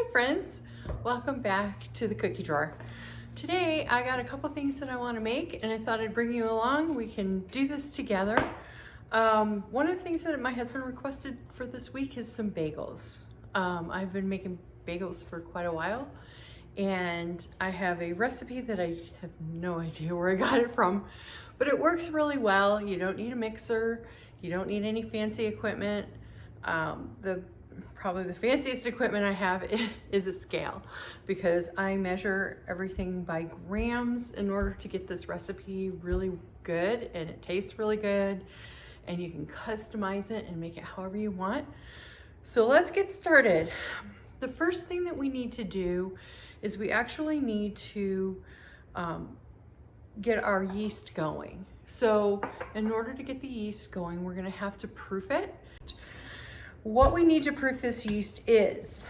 Hi friends, welcome back to the cookie drawer. Today I got a couple things that I want to make and I thought I'd bring you along. We can do this together. One of the things that my husband requested for this week is some bagels. I've been making bagels for quite a while and I have a recipe that I have no idea where I got it from, but it works really well. You don't need a mixer, you don't need any fancy equipment. Probably the fanciest equipment I have is a scale, because I measure everything by grams in order to get this recipe really good, and it tastes really good, and you can customize it and make it however you want. So let's get started. The first thing that we need to do is we actually need to get our yeast going. So in order to get the yeast going, we're gonna have to proof it. What we need to proof this yeast is,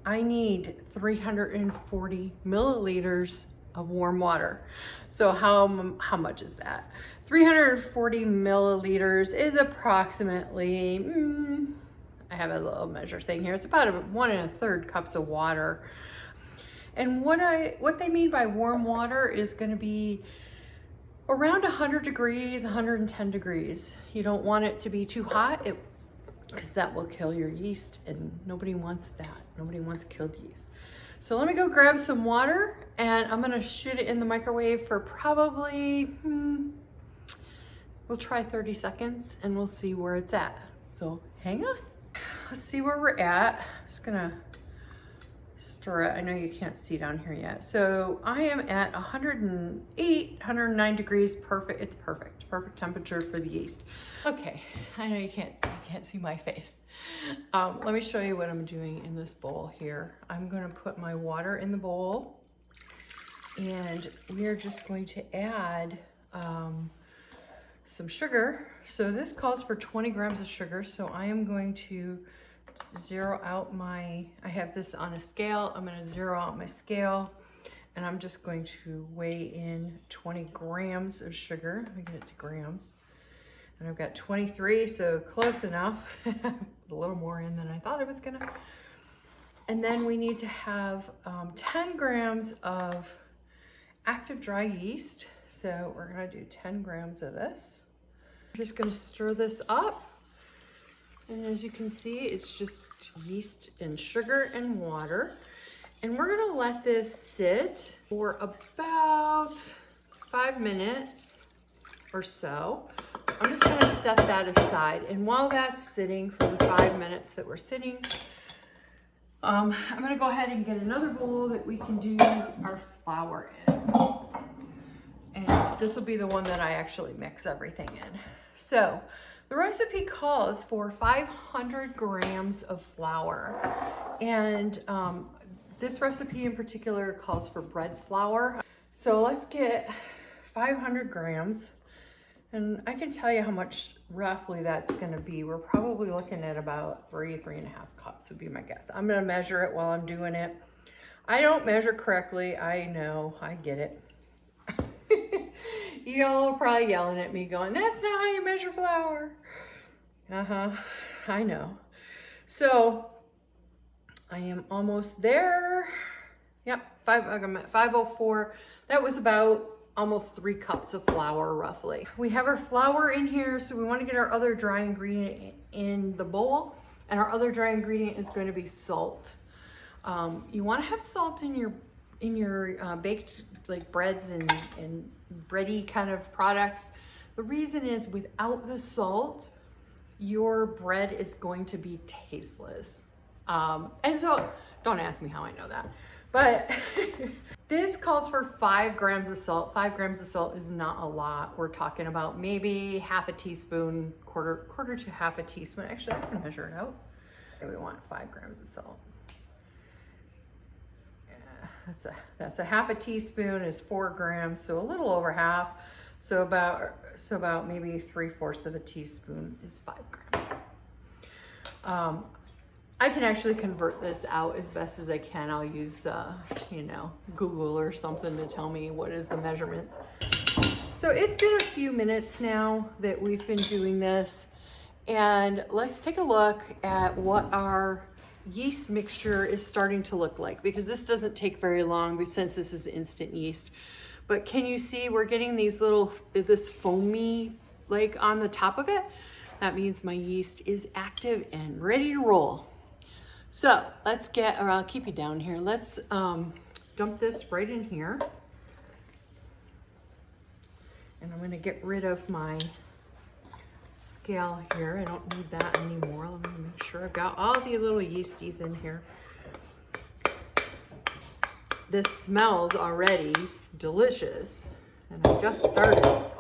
I need 340 milliliters of warm water. So how much is that? 340 milliliters is approximately, I have a little measure thing here. It's about 1 1/3 cups of water. And what they mean by warm water is gonna be around 100 degrees, 110 degrees. You don't want it to be too hot, because that will kill your yeast, and nobody wants that. Nobody wants killed yeast. So let me go grab some water, and I'm gonna shoot it in the microwave for probably, we'll try 30 seconds and we'll see where it's at. So hang on. Let's see where we're at. I'm just gonna stir it. I know you can't see down here yet. So I am at 108, 109 degrees. Perfect. It's perfect. Perfect temperature for the yeast. Okay, I know you can't see my face. Let me show you what I'm doing in this bowl here. I'm gonna put my water in the bowl, and we are just going to add some sugar. So this calls for 20 grams of sugar. So I am going to zero out I have this on a scale. I'm gonna zero out my scale, and I'm just going to weigh in 20 grams of sugar. Let me get it to grams. And I've got 23, so close enough. A little more in than I thought I was gonna. And then we need to have 10 grams of active dry yeast. So we're gonna do 10 grams of this. I'm just gonna stir this up. And as you can see, it's just yeast and sugar and water. And we're gonna let this sit for about 5 minutes or so. So I'm just gonna set that aside. And while that's sitting for the 5 minutes that we're sitting, I'm gonna go ahead and get another bowl that we can do our flour in. And this will be the one that I actually mix everything in. So the recipe calls for 500 grams of flour. And this recipe in particular calls for bread flour. So let's get 500 grams. And I can tell you how much roughly that's gonna be. We're probably looking at about 3.5 cups would be my guess. I'm gonna measure it while I'm doing it. I don't measure correctly, I know, I get it. Y'all are probably yelling at me going, that's not how you measure flour. I know. So I am almost there. Yep, I'm at 504. That was about almost 3 cups of flour roughly. We have our flour in here, so we want to get our other dry ingredient in the bowl, and our other dry ingredient is going to be salt. You want to have salt in your baked like breads and bready kind of products. The reason is, without the salt, your bread is going to be tasteless. And so don't ask me how I know that, but this calls for 5 grams of salt. 5 grams of salt is not a lot. We're talking about maybe half a teaspoon, quarter to half a teaspoon. Actually, I can measure it out. Okay, we want 5 grams of salt. That's a half a teaspoon is 4 grams, so a little over half. So about maybe 3/4 of a teaspoon is 5 grams. I can actually convert this out as best as I can. I'll use Google or something to tell me what is the measurements. So it's been a few minutes now that we've been doing this, and let's take a look at what our yeast mixture is starting to look like, because this doesn't take very long since this is instant yeast. But can you see we're getting these little, this foamy like on the top of it? That means my yeast is active and ready to roll. So let's get, or I'll keep you down here. Let's dump this right in here. And I'm gonna get rid of my scale here. I don't need that anymore. Let me make sure I've got all the little yeasties in here. This smells already delicious, and I just started. All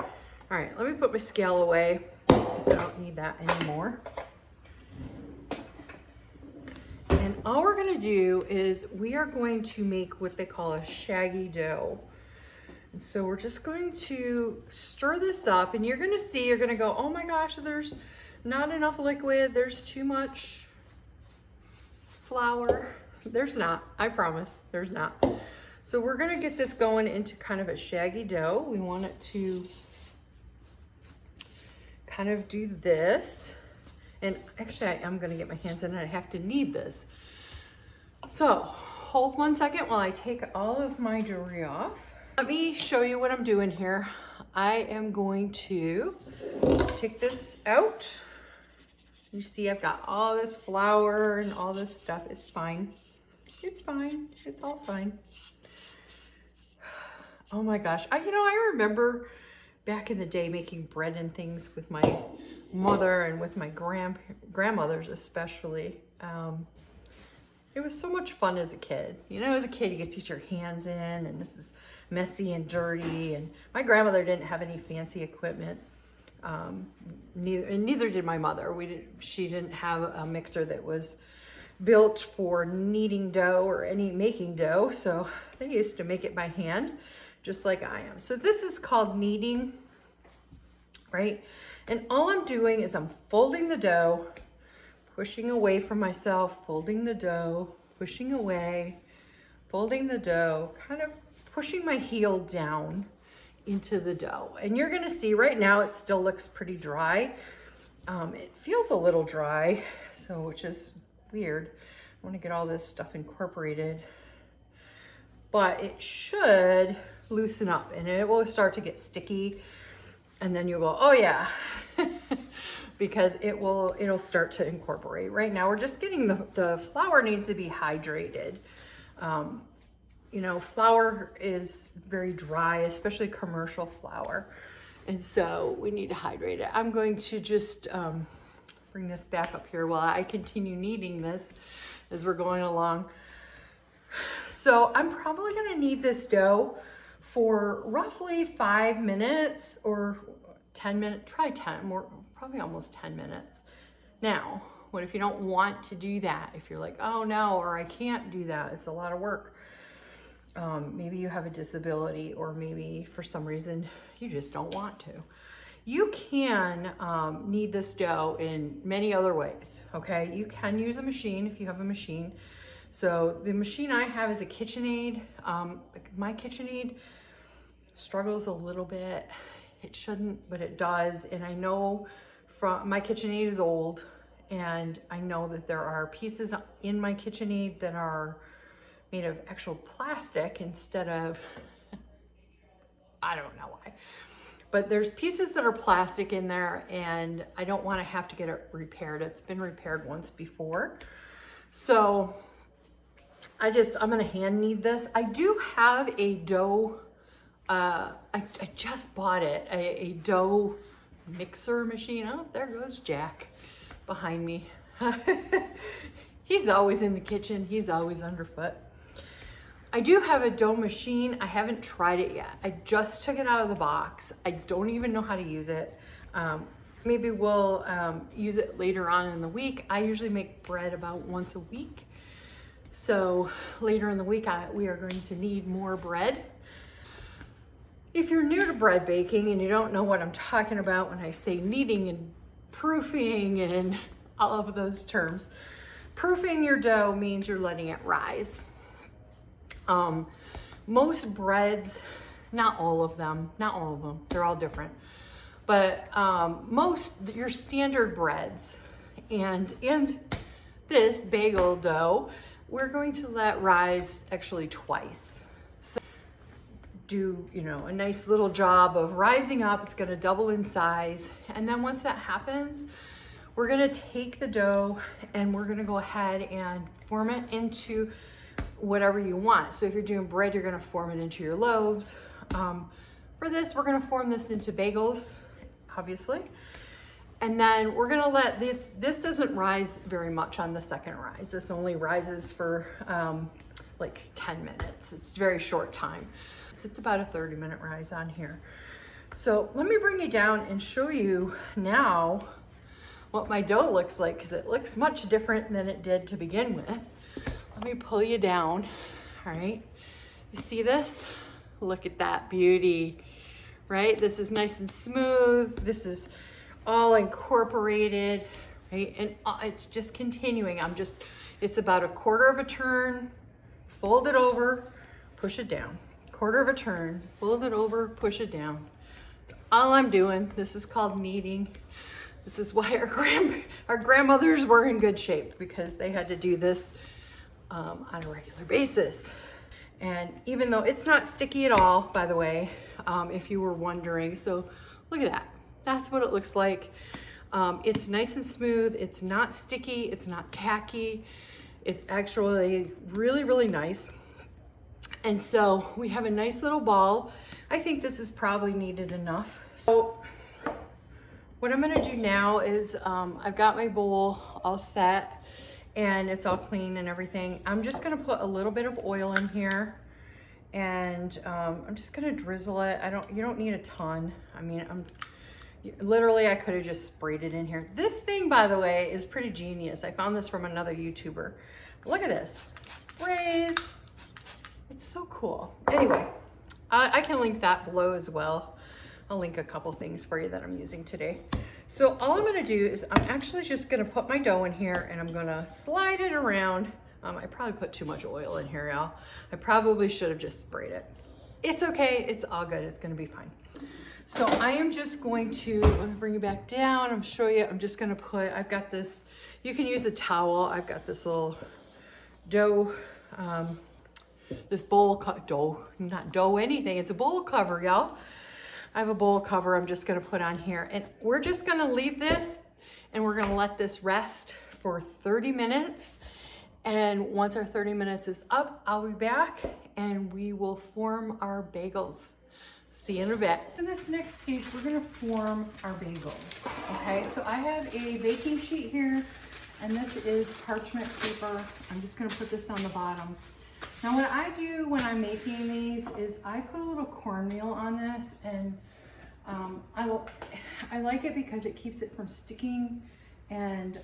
right, let me put my scale away because I don't need that anymore. And all we're gonna do is we are going to make what they call a shaggy dough. And so we're just going to stir this up, and you're gonna see, you're gonna go, oh my gosh, there's not enough liquid, there's too much flour. There's not, I promise, there's not. So we're gonna get this going into kind of a shaggy dough. We want it to kind of do this. And actually I am gonna get my hands in it. I have to knead this. So hold 1 second while I take all of my jewelry off. Let me show you what I'm doing here. I am going to take this out. You see I've got all this flour and all this stuff. It's fine. It's fine. It's all fine. Oh my gosh. I remember back in the day making bread and things with my mother and with my grandmothers especially. It was so much fun as a kid. As a kid you get to get your hands in, and this is messy and dirty, and my grandmother didn't have any fancy equipment. Neither did my mother. She didn't have a mixer that was built for kneading dough or any making dough, so they used to make it by hand, just like I am. So this is called kneading, right? And all I'm doing is I'm folding the dough, pushing away from myself, folding the dough, pushing away, folding the dough, kind of pushing my heel down into the dough. And you're gonna see right now it still looks pretty dry. It feels a little dry, which is weird. I want to get all this stuff incorporated, but it should loosen up and it will start to get sticky, and then you'll go, oh yeah, because it'll start to incorporate. Right now we're just getting the flour needs to be hydrated. Flour is very dry, especially commercial flour, and so we need to hydrate it. I'm going to just bring this back up here while I continue kneading this as we're going along. So I'm probably gonna knead this dough for roughly 5 minutes or 10 minutes, probably almost 10 minutes. Now, what if you don't want to do that? If you're like, oh no, or I can't do that, it's a lot of work. Maybe you have a disability, or maybe for some reason you just don't want to. You can knead this dough in many other ways, okay? You can use a machine if you have a machine. So the machine I have is a KitchenAid. My KitchenAid struggles a little bit. It shouldn't, but it does. And I know my KitchenAid is old, and I know that there are pieces in my KitchenAid that are made of actual plastic instead of, I don't know why. But there's pieces that are plastic in there, and I don't want to have to get it repaired. It's been repaired once before. So I'm going to hand knead this. I do have a dough, I just bought it, a dough mixer machine. Oh, there goes Jack behind me. He's always in the kitchen. He's always underfoot. I do have a dough machine. I haven't tried it yet. I just took it out of the box. I don't even know how to use it. Maybe we'll use it later on in the week. I usually make bread about once a week. So later in the week, we are going to need more bread. If you're new to bread baking and you don't know what I'm talking about when I say kneading and proofing and all of those terms, proofing your dough means you're letting it rise. Most breads, not all of them, they're all different, but most your standard breads and this bagel dough, we're going to let rise actually twice. So do, you know, a nice little job of rising up. It's gonna double in size. And then once that happens, we're gonna take the dough and we're gonna go ahead and form it into whatever you want. So if you're doing bread, you're gonna form it into your loaves. For this, we're gonna form this into bagels, obviously. And then we're gonna let this doesn't rise very much on the second rise. This only rises for like 10 minutes. It's a very short time. It's about a 30-minute rise on here. So let me bring you down and show you now what my dough looks like, because it looks much different than it did to begin with. Let me pull you down, all right? You see this? Look at that beauty, right? This is nice and smooth. This is all incorporated, right? And it's just continuing. It's about a quarter of a turn, fold it over, push it down. Quarter of a turn, fold it over, push it down. That's all I'm doing. This is called kneading. This is why our grandmothers were in good shape, because they had to do this on a regular basis. And even though it's not sticky at all, by the way, if you were wondering. So look at that. That's what it looks like. It's nice and smooth. It's not sticky. It's not tacky. It's actually really, really nice. And so we have a nice little ball. I think this is probably kneaded enough. So what I'm gonna do now is I've got my bowl all set and it's all clean and everything. I'm just gonna put a little bit of oil in here, and I'm just gonna drizzle it. You don't need a ton. I mean, literally I could have just sprayed it in here. This thing, by the way, is pretty genius. I found this from another YouTuber. Look at this, sprays. It's so cool. Anyway, I can link that below as well. I'll link a couple things for you that I'm using today. So all I'm gonna do is I'm actually just gonna put my dough in here and I'm gonna slide it around. I probably put too much oil in here, y'all. I probably should have just sprayed it. It's okay, it's all good, it's gonna be fine. So I am just going to, let me bring you back down, I'm show you, I'm just gonna put, I've got this, you can use a towel, I've got this little dough, this bowl, not dough anything, it's a bowl cover, y'all. I have a bowl cover I'm just gonna put on here, and we're just gonna leave this and we're gonna let this rest for 30 minutes. And once our 30 minutes is up, I'll be back and we will form our bagels. See you in a bit. For this next stage, we're gonna form our bagels, okay? So I have a baking sheet here, and this is parchment paper. I'm just gonna put this on the bottom. Now what I do when I'm making these is I put a little cornmeal on this, and I like it because it keeps it from sticking, and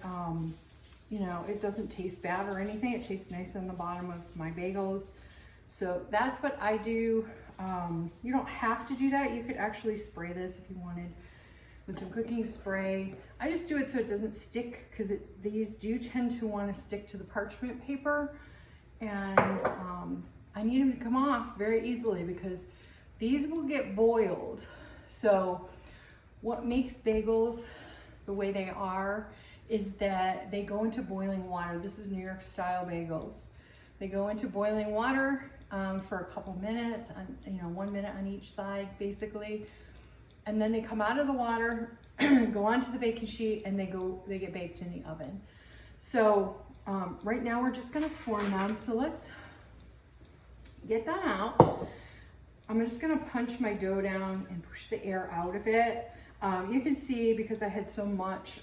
you know, it doesn't taste bad or anything. It tastes nice on the bottom of my bagels. So that's what I do. You don't have to do that. You could actually spray this if you wanted with some cooking spray. I just do it so it doesn't stick, because these do tend to want to stick to the parchment paper. And I need them to come off very easily because these will get boiled. So what makes bagels the way they are is that they go into boiling water. This is New York style bagels. They go into boiling water for a couple minutes, 1 minute on each side basically. And then they come out of the water, go onto the baking sheet, and they get baked in the oven. So right now we're just gonna form them. So let's get that out. I'm just gonna punch my dough down and push the air out of it. You can see, because I had so much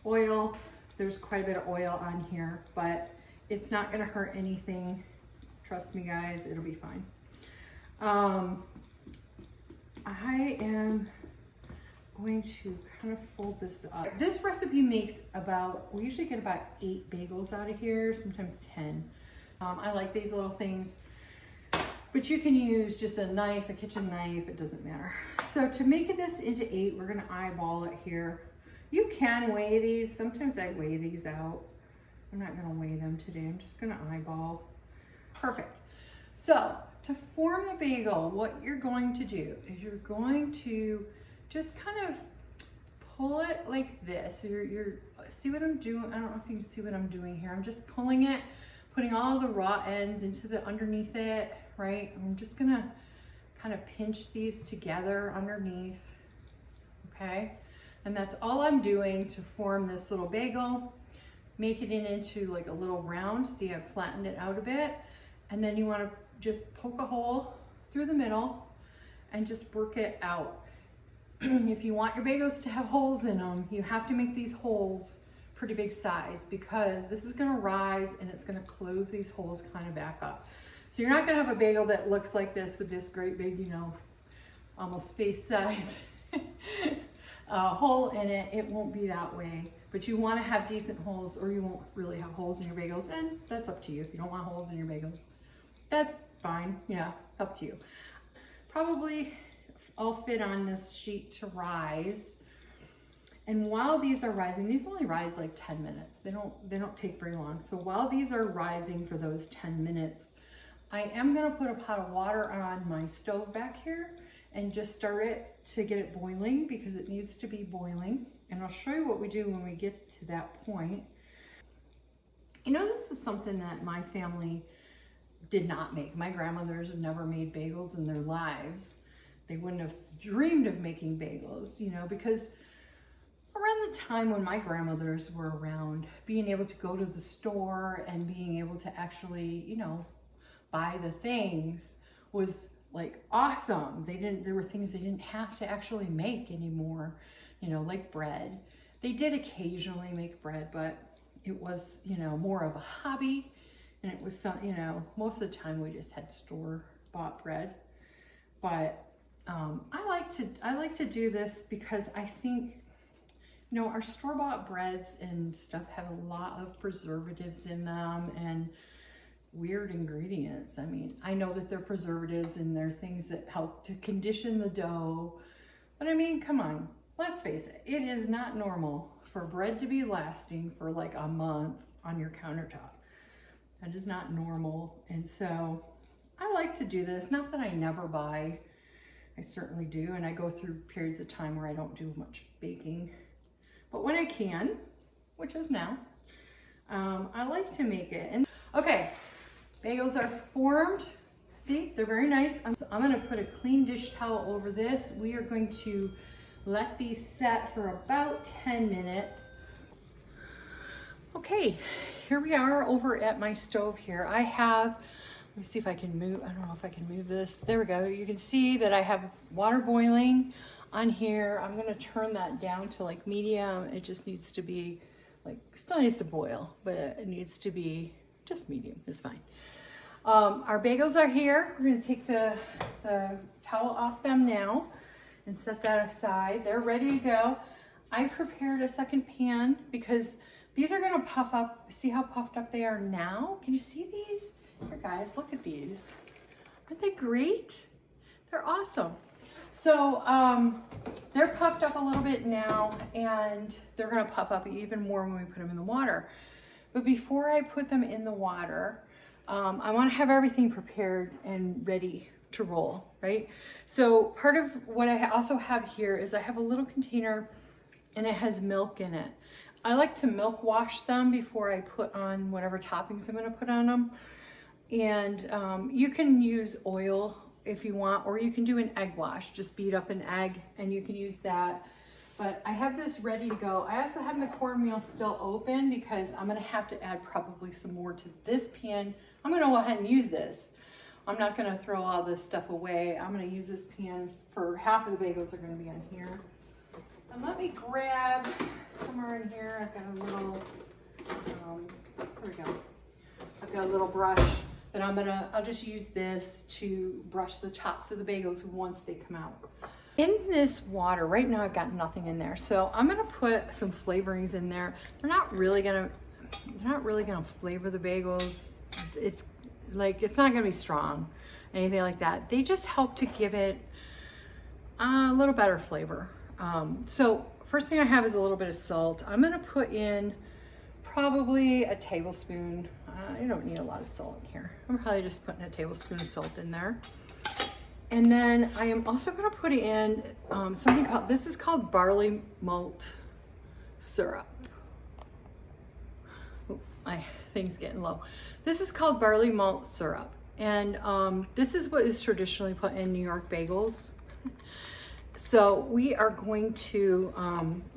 oil, there's quite a bit of oil on here, but it's not gonna hurt anything. Trust me guys, it'll be fine. I am going to kind of fold this up. This recipe makes we usually get about 8 bagels out of here, sometimes 10. I like these little things, but you can use just a knife, a kitchen knife, it doesn't matter. So to make this into 8, we're gonna eyeball it here. You can weigh these. Sometimes I weigh these out. I'm not gonna weigh them today. I'm just gonna eyeball. Perfect. So to form the bagel, what you're going to do is you're going to just kind of pull it like this. So you're see what I'm doing? I don't know if you can see what I'm doing here. I'm just pulling it, putting all the raw ends into the underneath it, right? I'm just gonna kind of pinch these together underneath, okay? And that's all I'm doing to form this little bagel, making it into like a little round. See, I've flattened it out a bit. And then you wanna just poke a hole through the middle and just work it out. If you want your bagels to have holes in them, you have to make these holes pretty big size, because this is gonna rise and it's gonna close these holes kind of back up. So you're not gonna have a bagel that looks like this with this great big, you know, almost face size hole in it. It won't be that way, but you wanna have decent holes or you won't really have holes in your bagels, and that's up to you. If you don't want holes in your bagels, that's fine, yeah, up to you. Probably all fit on this sheet to rise. And while these are rising, these only rise like 10 minutes. They don't take very long. So while these are rising for those 10 minutes, I am gonna put a pot of water on my stove back here and just start it to get it boiling, because it needs to be boiling. And I'll show you what we do when we get to that point. You know, this is something that my family did not make. My grandmothers never made bagels in their lives. They wouldn't have dreamed of making bagels, you know, because around the time when my grandmothers were around, being able to go to the store and being able to actually, you know, buy the things was like awesome. There were things they didn't have to actually make anymore, you know, like bread. They did occasionally make bread, but it was, you know, more of a hobby. And it was some, you know, most of the time we just had store-bought bread. But I like to do this because I think, you know, our store-bought breads and stuff have a lot of preservatives in them and weird ingredients. I mean, I know that they're preservatives and they're things that help to condition the dough. But I mean, come on, let's face it. It is not normal for bread to be lasting for like a month on your countertop. That is not normal. And so I like to do this. Not that I never buy. I certainly do. And I go through periods of time where I don't do much baking. But when I can, which is now, I like to make it. And okay, bagels are formed. See, they're very nice. So I'm gonna put a clean dish towel over this. We are going to let these set for about 10 minutes. Okay, here we are over at my stove here. I have, let me see if I can move, I don't know if I can move this. There we go. You can see that I have water boiling on here. I'm gonna turn that down to like medium. It just needs to be like, still needs to boil, but it needs to be just medium, it's fine. Our bagels are here. We're gonna take the towel off them now and set that aside. They're ready to go. I prepared a second pan because these are gonna puff up. See how puffed up they are now? Can you see these? Here guys, look at these. Aren't they great? They're awesome. So they're puffed up a little bit now, and they're gonna puff up even more when we put them in the water. But before I put them in the water, I wanna have everything prepared and ready to roll, right? So part of what I also have here is I have a little container and it has milk in it. I like to milk wash them before I put on whatever toppings I'm gonna put on them. And you can use oil if you want, or you can do an egg wash. Just beat up an egg and you can use that. But I have this ready to go. I also have my cornmeal still open because I'm gonna have to add probably some more to this pan. I'm gonna go ahead and use this. I'm not gonna throw all this stuff away. I'm gonna use this pan for half of the bagels are gonna be on here. And let me grab somewhere in here. I've got a little, here we go. I've got a little brush that I'll just use this to brush the tops of the bagels once they come out. In this water, right now I've got nothing in there. So I'm gonna put some flavorings in there. They're not really gonna flavor the bagels. It's not gonna be strong, anything like that. They just help to give it a little better flavor. So first thing I have is a little bit of salt. I'm gonna put in probably a tablespoon. You don't need a lot of salt in here. I'm probably just putting a tablespoon of salt in there. And then I am also gonna put in something called, this is called barley malt syrup. Oh, my thing's getting low. This is called barley malt syrup. And this is what is traditionally put in New York bagels. So we are going to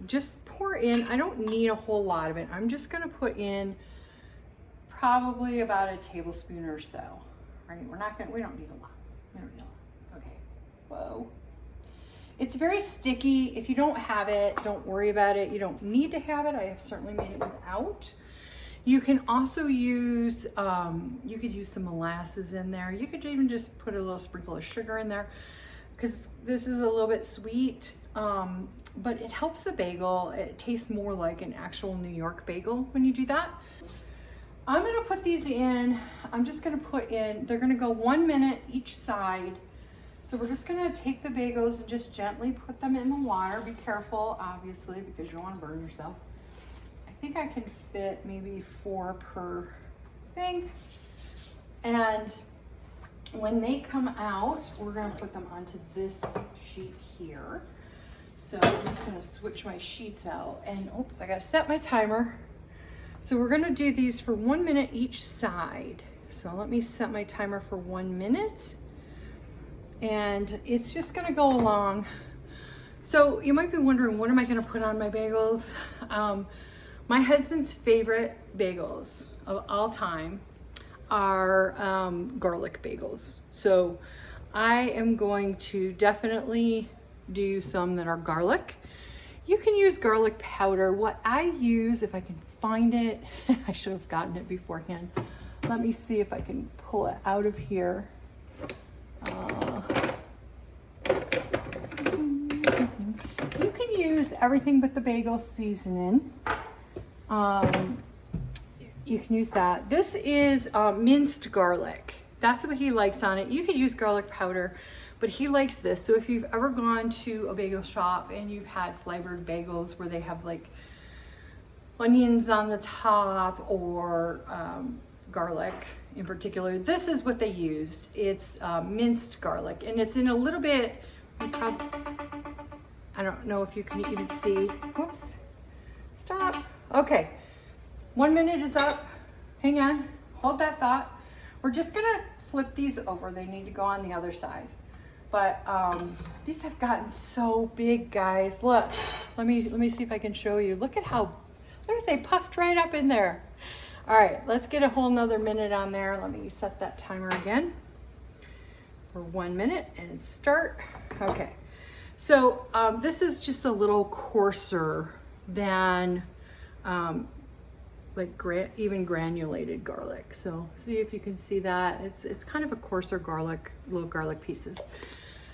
just pour in, I don't need a whole lot of it. I'm just gonna put in probably about a tablespoon or so, right? We don't need a lot. We don't need a lot. Okay, whoa. It's very sticky. If you don't have it, don't worry about it. You don't need to have it. I have certainly made it without. You can also use, you could use some molasses in there. You could even just put a little sprinkle of sugar in there because this is a little bit sweet, but it helps the bagel. It tastes more like an actual New York bagel when you do that. I'm gonna put these in, I'm just gonna put in, they're gonna go 1 minute each side. So we're just gonna take the bagels and just gently put them in the water. Be careful, obviously, because you don't wanna burn yourself. I think I can fit maybe 4 per thing. And when they come out, we're gonna put them onto this sheet here. So I'm just gonna switch my sheets out and oops, I gotta set my timer. So we're gonna do these for 1 minute each side. So let me set my timer for 1 minute. And it's just gonna go along. So you might be wondering, what am I gonna put on my bagels? My husband's favorite bagels of all time are garlic bagels. So I am going to definitely do some that are garlic. You can use garlic powder. What I use, if I can find it, I should have gotten it beforehand. Let me see if I can pull it out of here. You can use everything but the bagel seasoning. You can use that. This is minced garlic. That's what he likes on it. You could use garlic powder, but he likes this. So if you've ever gone to a bagel shop and you've had flavored bagels where they have like onions on the top or garlic in particular, this is what they used. It's minced garlic, and it's in a little bit, I don't know if you can even see. Whoops, stop. Okay, 1 minute is up. Hang on, hold that thought. We're just gonna flip these over. They need to go on the other side. But these have gotten so big, guys. Look, let me see if I can show you. Look at they puffed right up in there. All right, let's get a whole nother minute on there. Let me set that timer again for 1 minute and start. Okay, so this is just a little coarser than like even granulated garlic. So see if you can see that. It's kind of a coarser garlic, little garlic pieces.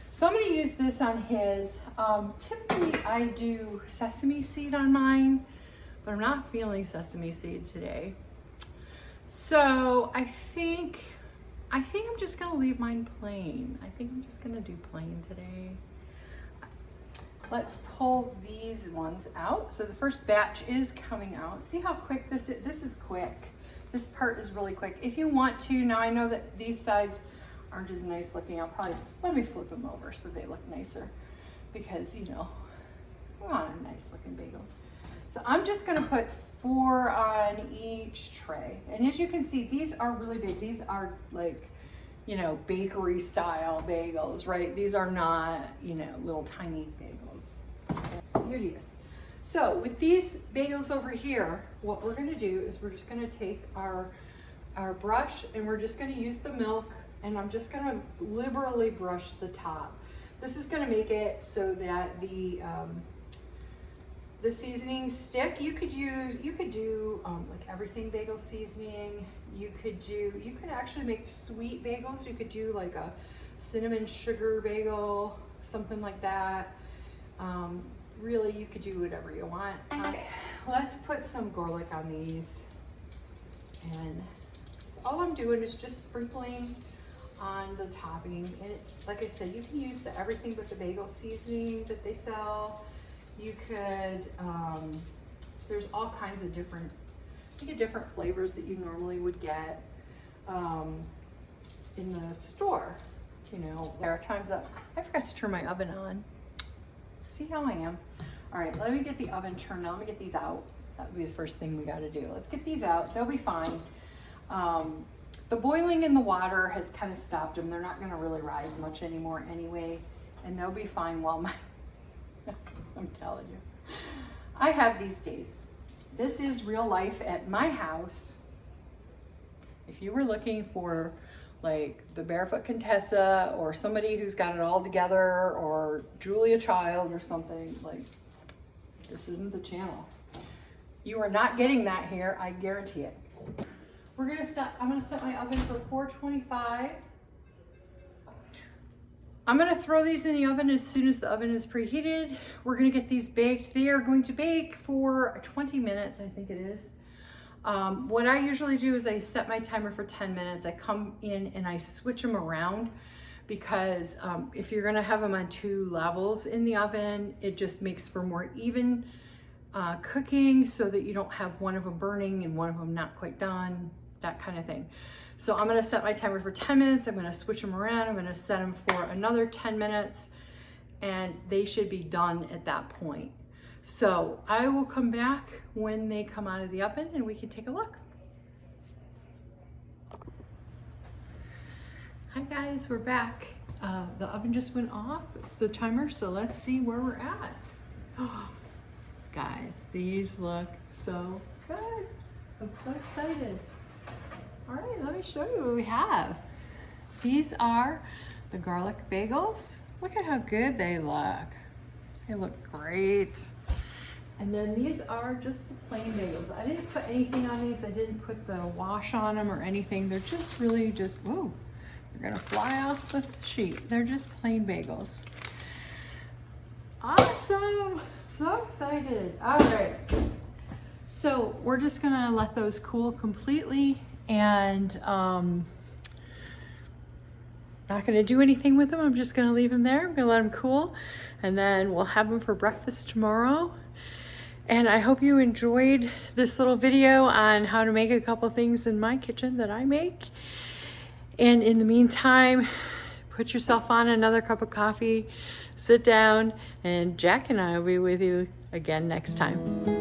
So I'm gonna use this on his. Typically I do sesame seed on mine, but I'm not feeling sesame seed today. So I think I'm just gonna leave mine plain. I think I'm just gonna do plain today. Let's pull these ones out. So the first batch is coming out. See how quick this is? This is quick. This part is really quick. If you want to, now I know that these sides aren't as nice looking. I'll probably, let me flip them over so they look nicer because, you know, we want nice looking bagels. So I'm just gonna put 4 on each tray. And as you can see, these are really big. These are like, you know, bakery style bagels, right? These are not, you know, little tiny bagels. Here it is. So with these bagels over here, what we're gonna do is we're just gonna take our brush and we're just gonna use the milk, and I'm just gonna liberally brush the top. This is gonna make it so that the seasonings stick. You could do like everything bagel seasoning. You could actually make sweet bagels. You could do like a cinnamon sugar bagel, something like that. Really, you could do whatever you want. Let's put some garlic on these. And all I'm doing is just sprinkling on the topping. And like I said, you can use the everything but the bagel seasoning that they sell. You could, there's all kinds of different, you get different flavors that you normally would get in the store. you know, there are times that I forgot to turn my oven on. See how I am? All right, let me get the oven turned on. Let me get these out. That would be the first thing we got to do. Let's get these out. They'll be fine. The boiling in the water has kind of stopped them. They're not going to really rise much anymore anyway, and they'll be fine while my, I'm telling you. I have these days. This is real life at my house. If you were looking for like the Barefoot Contessa or somebody who's got it all together, or Julia Child or something, like, this isn't the channel. You are not getting that here, I guarantee it. I'm gonna set my oven for 425. I'm gonna throw these in the oven as soon as the oven is preheated. We're gonna get these baked. They are going to bake for 20 minutes, I think it is. What I usually do is I set my timer for 10 minutes. I come in and I switch them around, because if you're gonna have them on 2 levels in the oven, it just makes for more even cooking, so that you don't have one of them burning and one of them not quite done, that kind of thing. So I'm gonna set my timer for 10 minutes. I'm gonna switch them around. I'm gonna set them for another 10 minutes, and they should be done at that point. So I will come back when they come out of the oven and we can take a look. Hi guys, we're back. The oven just went off. It's the timer, so let's see where we're at. Oh, guys, these look so good. I'm so excited. All right, let me show you what we have. These are the garlic bagels. Look at how good they look. They look great. And then these are just the plain bagels. I didn't put anything on these. I didn't put the wash on them or anything. They're just really just, ooh, they're gonna fly off the sheet. They're just plain bagels. Awesome, so excited. All right, so we're just gonna let those cool completely, and not gonna do anything with them. I'm just gonna leave them there. I'm gonna let them cool, and then we'll have them for breakfast tomorrow. And I hope you enjoyed this little video on how to make a couple things in my kitchen that I make. And in the meantime, put yourself on another cup of coffee, sit down, and Jack and I will be with you again next time.